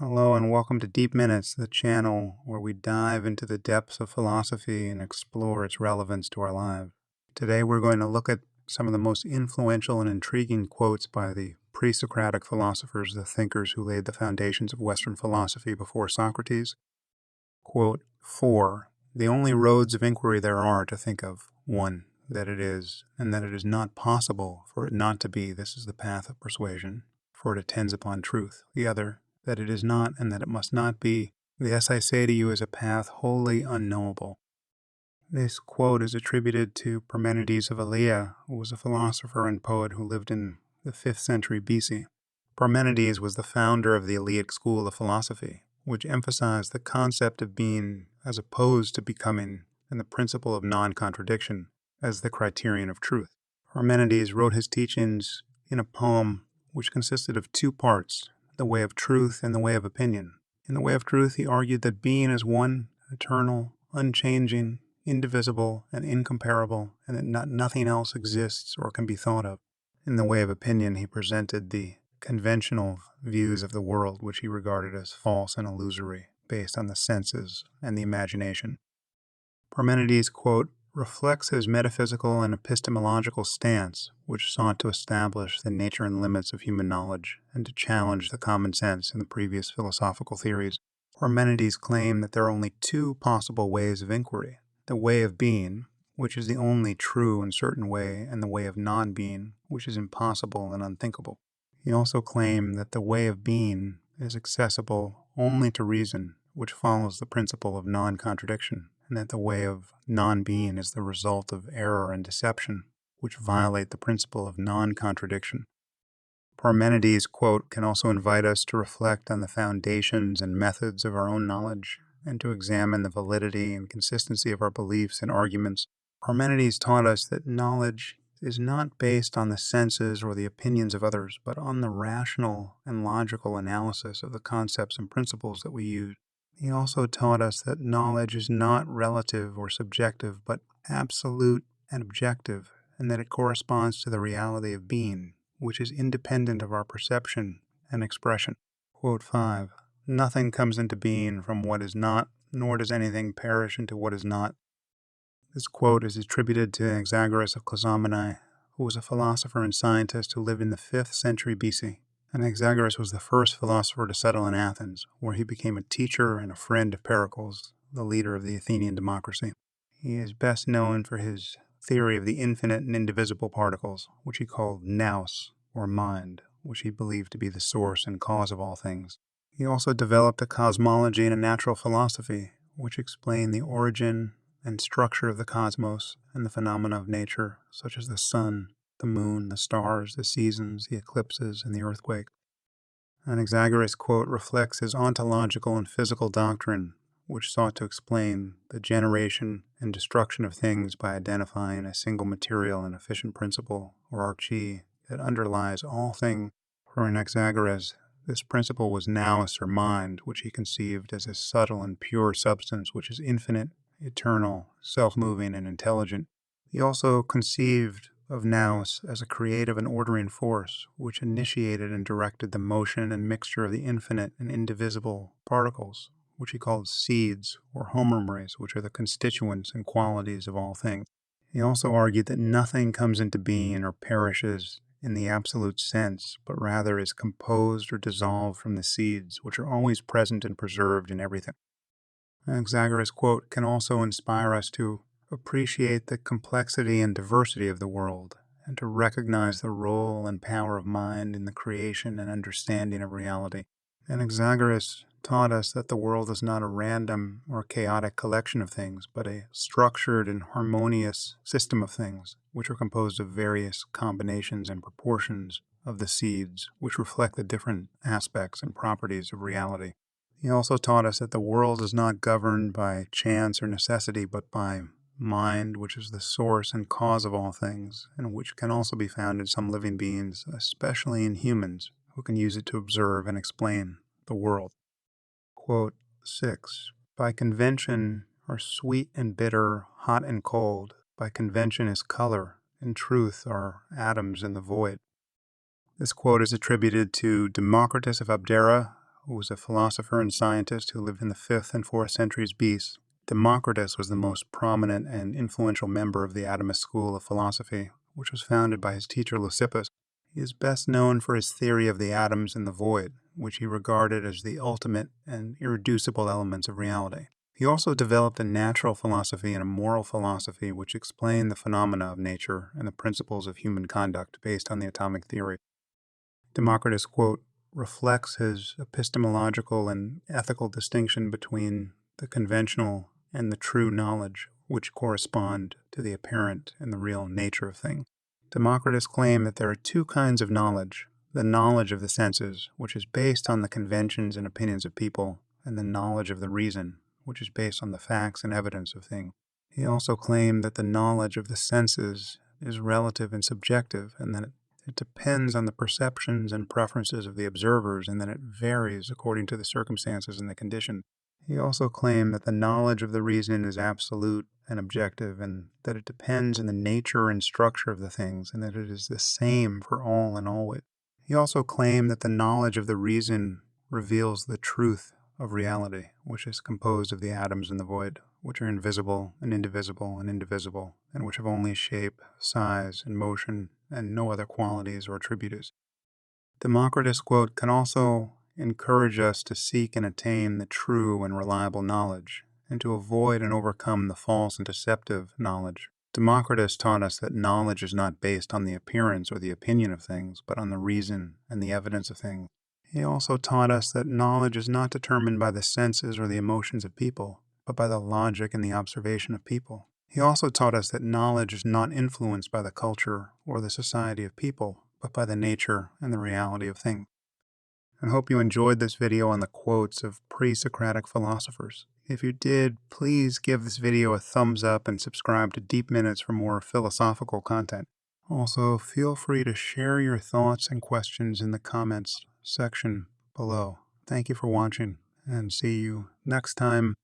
Hello and welcome to Deep Minutes, the channel where we dive into the depths of philosophy and explore its relevance to our lives. Today we're going to look at some of the most influential and intriguing quotes by the pre-Socratic philosophers, the thinkers who laid the foundations of Western philosophy before Socrates. Quote 4. The only roads of inquiry there are to think of. 1. That it is, and that it is not possible for it not to be. This is the path of persuasion, for it attends upon truth. The other, that it is not, and that it must not be. This I say to you is a path wholly unknowable. This quote is attributed to Parmenides of Elea, who was a philosopher and poet who lived in the 5th century BC. Parmenides was the founder of the Eleatic school of philosophy, which emphasized the concept of being as opposed to becoming and the principle of non-contradiction as the criterion of truth. Parmenides wrote his teachings in a poem which consisted of 2 parts, the way of truth and the way of opinion. In the way of truth, he argued that being is one, eternal, unchanging, indivisible, and incomparable, and that nothing else exists or can be thought of. In the way of opinion, he presented the conventional views of the world, which he regarded as false and illusory, based on the senses and the imagination. Parmenides, quote, reflects his metaphysical and epistemological stance, which sought to establish the nature and limits of human knowledge and to challenge the common sense in the previous philosophical theories. Parmenides claimed that there are only 2 possible ways of inquiry: the way of being, which is the only true and certain way, and the way of non-being, which is impossible and unthinkable. He also claimed that the way of being is accessible only to reason, which follows the principle of non-contradiction, and that the way of non-being is the result of error and deception, which violate the principle of non-contradiction. Parmenides' quote can also invite us to reflect on the foundations and methods of our own knowledge, and to examine the validity and consistency of our beliefs and arguments. Parmenides taught us that knowledge is not based on the senses or the opinions of others, but on the rational and logical analysis of the concepts and principles that we use. He also taught us that knowledge is not relative or subjective, but absolute and objective, and that it corresponds to the reality of being, which is independent of our perception and expression. Quote 5. Nothing comes into being from what is not, nor does anything perish into what is not. This quote is attributed to Anaxagoras of Clazomenae, who was a philosopher and scientist who lived in the 5th century BC. Anaxagoras was the first philosopher to settle in Athens, where he became a teacher and a friend of Pericles, the leader of the Athenian democracy. He is best known for his theory of the infinite and indivisible particles, which he called nous, or mind, which he believed to be the source and cause of all things. He also developed a cosmology and a natural philosophy, which explained the origin and structure of the cosmos and the phenomena of nature, such as the sun, the moon, the stars, the seasons, the eclipses, and the earthquake. Anaxagoras' quote reflects his ontological and physical doctrine, which sought to explain the generation and destruction of things by identifying a single material and efficient principle, or archie, that underlies all things. For Anaxagoras, this principle was nous, or mind, which he conceived as a subtle and pure substance which is infinite, eternal, self-moving, and intelligent. He also conceived of nous as a creative and ordering force, which initiated and directed the motion and mixture of the infinite and indivisible particles, which he called seeds, or homeremes, which are the constituents and qualities of all things. He also argued that nothing comes into being or perishes in the absolute sense, but rather is composed or dissolved from the seeds, which are always present and preserved in everything. Anaxagoras' quote can also inspire us to appreciate the complexity and diversity of the world, and to recognize the role and power of mind in the creation and understanding of reality. Anaxagoras taught us that the world is not a random or chaotic collection of things, but a structured and harmonious system of things, which are composed of various combinations and proportions of the seeds, which reflect the different aspects and properties of reality. He also taught us that the world is not governed by chance or necessity, but by mind, which is the source and cause of all things, and which can also be found in some living beings, especially in humans, who can use it to observe and explain the world. Quote 6. By convention are sweet and bitter, hot and cold. By convention is color. In truth are atoms in the void. This quote is attributed to Democritus of Abdera, who was a philosopher and scientist who lived in the 5th and 4th centuries BC. Democritus was the most prominent and influential member of the atomist school of philosophy, which was founded by his teacher Leucippus. He is best known for his theory of the atoms and the void, which he regarded as the ultimate and irreducible elements of reality. He also developed a natural philosophy and a moral philosophy which explained the phenomena of nature and the principles of human conduct based on the atomic theory. Democritus, quote, reflects his epistemological and ethical distinction between the conventional and the true knowledge, which correspond to the apparent and the real nature of things. Democritus claimed that there are two kinds of knowledge: the knowledge of the senses, which is based on the conventions and opinions of people, and the knowledge of the reason, which is based on the facts and evidence of things. He also claimed that the knowledge of the senses is relative and subjective, and that it depends on the perceptions and preferences of the observers, and that it varies according to the circumstances and the conditions. He also claimed that the knowledge of the reason is absolute and objective, and that it depends on the nature and structure of the things, and that it is the same for all and always. He also claimed that the knowledge of the reason reveals the truth of reality, which is composed of the atoms and the void, which are invisible and indivisible, and which have only shape, size, and motion, and no other qualities or attributes. Democritus, quote, can also encourage us to seek and attain the true and reliable knowledge, and to avoid and overcome the false and deceptive knowledge. Democritus taught us that knowledge is not based on the appearance or the opinion of things, but on the reason and the evidence of things. He also taught us that knowledge is not determined by the senses or the emotions of people, but by the logic and the observation of people. He also taught us that knowledge is not influenced by the culture or the society of people, but by the nature and the reality of things. I hope you enjoyed this video on the quotes of pre-Socratic philosophers. If you did, please give this video a thumbs up and subscribe to Deep Minutes for more philosophical content. Also, feel free to share your thoughts and questions in the comments section below. Thank you for watching, and see you next time.